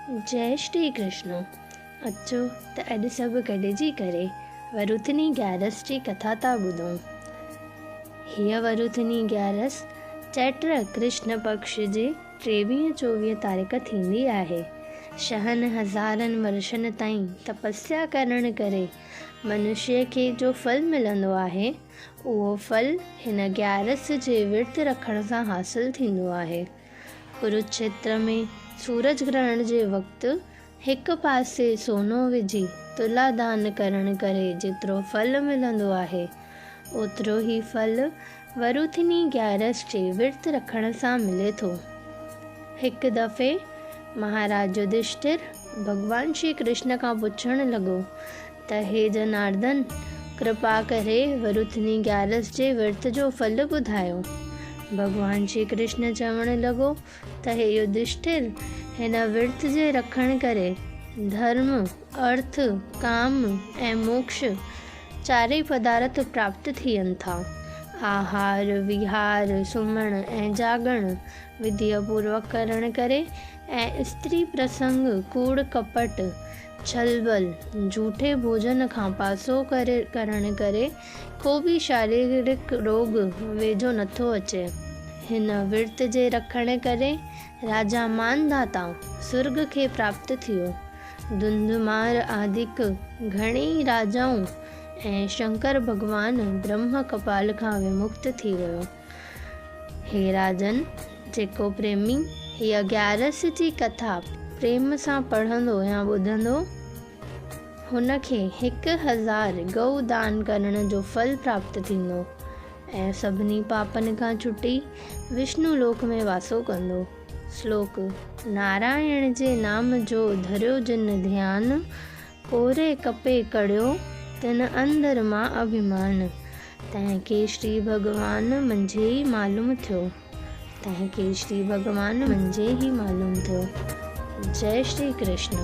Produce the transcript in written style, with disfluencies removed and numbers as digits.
जय श्री कृष्ण। अचो त अॼु सभु गॾिजी करे वरुथनी ग्यारस जी कथा था ॿुधूं। हीअ वरुथनी ग्यारस चैत्र कृष्ण पक्ष जे 23-24 तारीख़ थींदी आहे। शहन हज़ारनि वर्षनि ताईं तपस्या करण करे मनुष्य खे जो फल मिलंदो आहे, उहो फल हिन ग्यारस जे विर्त रखण सां हासिल थींदो आहे। कुरुक्षेत्र में सूरज ग्रहण जे वक़्तु हिकु पासे सोनो विझी तुला दान करण करे जेतिरो फल मिलंदो आहे, ओतिरो ई फल वरुथनी ग्यारस जे विर्त रखण सां मिले थो। हिकु दफ़े महाराज युधिष्ठिर भॻवान श्री कृष्ण खां पुछणु लॻो त हे जनार्दन, कृपा करे वरुथनी ग्यारस जे विर्त जो फल ॿुधायो। भॻवान श्री कृष्ण चवणु लॻो त हे युधिष्ठिर, हिन विर्त जे रखण करे धर्म, अर्थ, काम ऐं मोक्ष चारई पदार्थ प्राप्त थियनि था। आहार, विहार, सुम्हण ऐं जागण विधिपूर्वक करण करे ऐं स्त्री प्रसंग, कूड़ कपट, छलबल, झूठे भोजन खां पासो करण करे को बि शारीरिक रोग वेझो नथो अचे। हिन विर्त जे रखण करे राजा मानधाता स्वर्ग खे प्राप्त थियो। धुंधुमार आदिक घणेई राजाऊं ऐं शंकर भॻवान ब्रह्म कपाल खां विमुक्त थी वियो। हे राजन, जेको प्रेमी हीअ ग्यारस जी कथा प्रेम सां पढ़ंदो या ॿुधंदो, हुनखे 1000 गऊ दान करण जो फल प्राप्त थींदो ऐं सभिनी पापनि खां छुटी विष्णु लोक में वासो कंदो। श्लोक। नारायण जे नाम जो धरियो जिन ध्यान, कोरे कपे कड़ियो तिन अंदर मां अभिमान। तंहिंखे श्री भॻवान मंझे ई मालूम थियो। जय श्री कृष्ण।